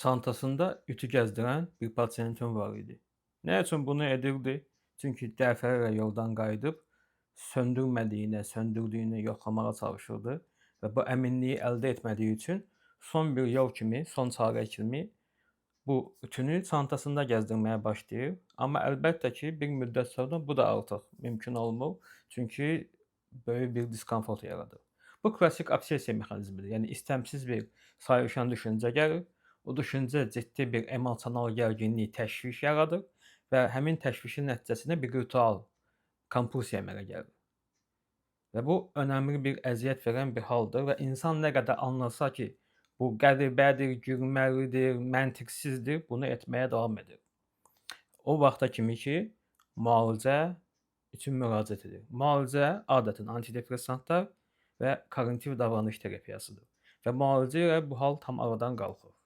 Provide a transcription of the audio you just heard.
Çantasında ütü gəzdirən bir pasientim var idi. Nə üçün bunu edirdi? Çünki dəfələrlə yoldan qayıdıb söndürdüyünü yoxlamağa çalışırdı və bu əminliyi əldə etmədiyi üçün son bir yol kimi, son çarə kimi bu ütünü çantasında gəzdirməyə başlayır. Amma əlbəttə ki, bir müddət sonra bu da artıq mümkün olmur. Çünki böyük bir diskomfort yaradır. Bu klassik obsessiya mexanizmidir. Yəni istəmsiz bir sayışan düşüncə gəlir. O düşüncə ciddi bir emosional gərginlik, təşviş yaradır və həmin təşvişin nəticəsində bir ritual, kompulsiya əmələ gəlir. Və bu önəmli bir əziyyət verən bir haldır və insan nə qədər anlasa ki, bu qəribədir, gülməlidir, məntiqsizdir, bunu etməyə davam edir. O vaxta kimi ki, müalicə üçün müraciət edir. Müalicə adətən antidepressantlar və koqnitiv davranış terapiyasıdır və müalicə ilə bu hal tam aradan qalxır.